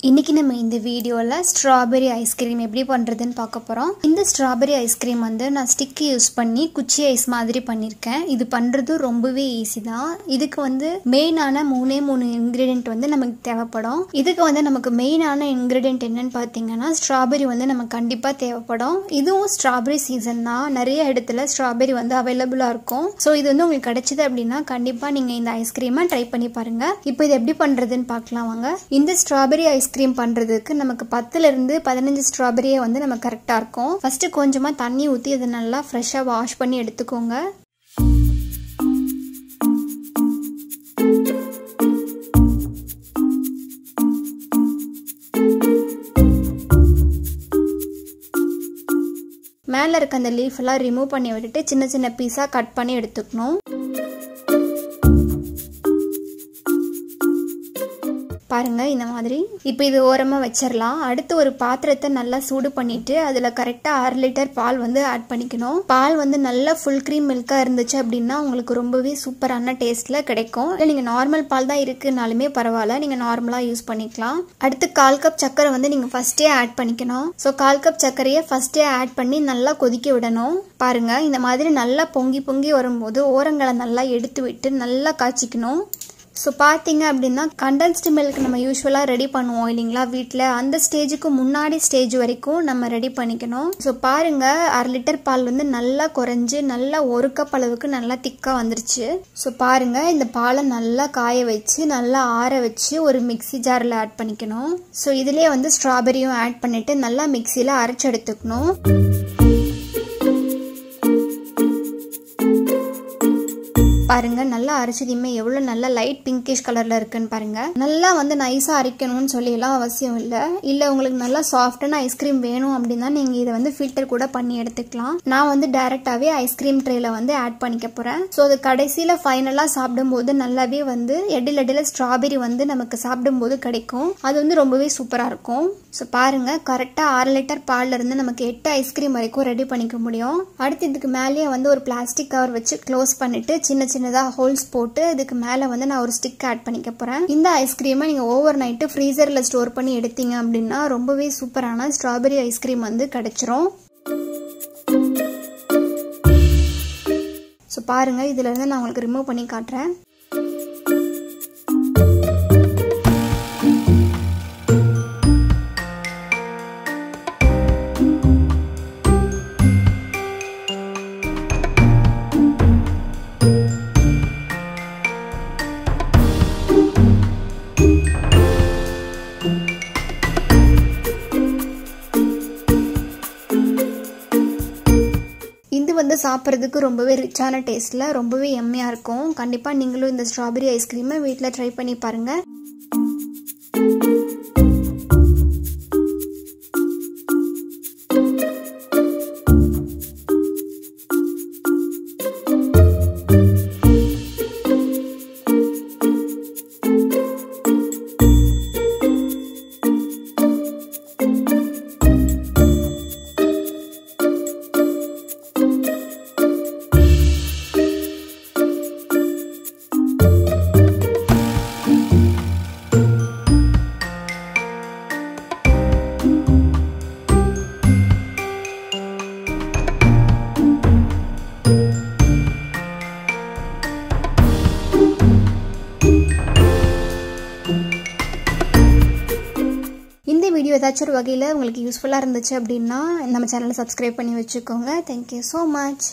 இன்னைக்கு நம்ம இந்த வீடியோல ஸ்ட்ராபெரி ஐஸ்கிரீம் எப்படி பண்றதுன்னு பார்க்க போறோம். இந்த ஸ்ட்ராபெரி ஐஸ்கிரீம் வந்து நான் ஸ்டிக் யூஸ் பண்ணி குச்சி ஐஸ் மாதிரி பண்ணிருக்கேன். இது பண்றது ரொம்பவே ஈஸி தான். இதுக்கு வந்து மெயினான மூணு இன்கிரிடியன்ட் வந்து நமக்கு தேவைப்படும். இதுக்கு வந்து நமக்கு மெயினான இன்கிரிடியன்ட் என்னன்னு பார்த்தீங்கன்னா ஸ்ட்ராபெரி வந்து நமக்கு கண்டிப்பா தேவைப்படும். இதுவும் ஸ்ட்ராபெரி சீசன் தான். நிறைய இடத்துல ஸ்ட்ராபெரி வந்து அவைலபிளா இருக்கும். ஸோ இது வந்து உங்களுக்கு கிடைச்சது அப்படின்னா கண்டிப்பா நீங்க இந்த ஐஸ்கிரீமை ட்ரை பண்ணி பாருங்க. இப்போ இது எப்படி பண்றதுன்னு பார்க்கலாம் வாங்க. இந்த ஸ்ட்ராபெரி ஐஸ்கிரீம் பண்றதுக்கு நமக்கு 10 ல இருந்து 15 ஸ்ட்ராபெரியே வந்து நமக்கு கரெக்டா இருக்கும். ஃபர்ஸ்ட் கொஞ்சமா தண்ணி ஊத்தி அதை நல்லா ஃப்ரெஷ்ஷா வாஷ் பண்ணி எடுத்துக்கோங்க. மேல இருக்க அந்த லீஃப் எல்லாம் ரிமூவ் பண்ணி விட்டுட்டு சின்ன சின்ன பீஸா கட் பண்ணி எடுத்துக்கணும். பாருங்க இந்த மாதிரி. இப்போ இது ஓரமா வச்சிடலாம். அடுத்து ஒரு பாத்திரத்தை நல்லா சூடு பண்ணிட்டு அதுல கரெக்டா 1/2 லிட்டர் பால் வந்து ஆட் பண்ணிக்கணும். பால் வந்து நல்லா ஃபுல் கிரீம் மில்கா இருந்துச்சு அப்படின்னா உங்களுக்கு ரொம்பவே சூப்பரான டேஸ்ட்ல கிடைக்கும். இல்லை நீங்க நார்மல் பால் தான் இருக்குனாலுமே பரவாயில்ல, நீங்க நார்மலா யூஸ் பண்ணிக்கலாம். அடுத்து 1/4 கப் சர்க்கரை வந்து நீங்க ஃபர்ஸ்டே ஆட் பண்ணிக்கணும். ஸோ 1/4 கப் சர்க்கரையை ஃபர்ஸ்டே ஆட் பண்ணி நல்லா கொதிக்க விடணும். பாருங்க இந்த மாதிரி நல்லா பொங்கி பொங்கி வரும்போது ஓரங்களை நல்லா எடுத்து விட்டு நல்லா காய்ச்சிக்கணும். ஸோ பார்த்தீங்க அப்படின்னா கண்டென்ஸ்டு மில்க் நம்ம யூஸ்வலாக ரெடி பண்ணுவோம் இல்லைங்களா வீட்டில், அந்த ஸ்டேஜுக்கு முன்னாடி ஸ்டேஜ் வரைக்கும் நம்ம ரெடி பண்ணிக்கணும். ஸோ பாருங்க 1/2 லிட்டர் பால் வந்து நல்லா குறைஞ்சி நல்லா 1 கப் அளவுக்கு நல்லா திக்காக வந்துருச்சு. ஸோ பாருங்க இந்த பாலை நல்லா காய வச்சு நல்லா ஆற வச்சு ஒரு மிக்ஸி ஜாரில் ஆட் பண்ணிக்கணும். ஸோ இதுலேயே வந்து ஸ்ட்ராபெரியும் ஆட் பண்ணிட்டு நல்லா மிக்சியில் அரைச்சி எடுத்துக்கணும். பாருங்க நல்லா அரைச்சதுமே எவ்வளவு நல்லா லைட் பிங்கிஷ் கலர்ல இருக்குன்னு பாருங்க. நல்லா வந்து நைஸா அரைக்கணும்னு சொல்லி எல்லாம் அவசியம் இல்ல உங்களுக்கு நல்லா சாஃப்டான ஐஸ்கிரீம் வேணும் அப்படின்னா நீங்க இதை வந்து ஃபில்டர் கூட பண்ணி எடுத்துக்கலாம். நான் வந்து டைரக்டாவே ஐஸ்கிரீம் ட்ரேல வந்து ஆட் பண்ணிக்க போறேன். ஸோ அது கடைசியில ஃபைனலா சாப்பிடும் போது நல்லாவே வந்து இடையில ஸ்ட்ராபெரி வந்து நமக்கு சாப்பிடும் போது கிடைக்கும். அது வந்து ரொம்பவே சூப்பரா இருக்கும். ஸோ பாருங்க கரெக்டா 1/2 லிட்டர் பால்ல இருந்து நமக்கு 8 ஐஸ்கிரீம் வரைக்கும் ரெடி பண்ணிக்க முடியும். அடுத்து இதுக்கு மேலேயே வந்து ஒரு பிளாஸ்டிக் கவர் வச்சு க்ளோஸ் பண்ணிட்டு சின்னதா ஹோல்ஸ் போட்டு இதுக்கு மேல வந்து நான் ஒரு ஸ்டிக் ஆட் பண்ணிக்க போறேன். இந்த ஐஸ்கிரீமை நீங்க ஓவர் நைட் ஃப்ரீசர்ல ஸ்டோர் பண்ணி எடுத்தீங்க அப்படின்னா ரொம்பவே சூப்பரான ஸ்ட்ராபெரி ஐஸ்கிரீம் வந்து கிடைச்சிரும். ஸோ பாருங்க இதுல இருந்து நான் உங்களுக்கு ரிமூவ் பண்ணி காட்டுறேன். இது வந்து சாப்பிட்றதுக்கு ரொம்பவே ரிச்சான டேஸ்ட்ல ரொம்பவே எம்மையா இருக்கும். கண்டிப்பா நீங்களும் இந்த ஸ்ட்ராபெரி ஐஸ்கிரீமை வீட்டில் ட்ரை பண்ணி பாருங்க. இந்த வீடியோ ஏதாச்சும் ஒரு வகையில் உங்களுக்கு யூஸ்ஃபுல்லாக இருந்துச்சு அப்படின்னா நம்ம சேனலை சப்ஸ்கிரைப் பண்ணி வச்சுக்கோங்க. Thank you so much.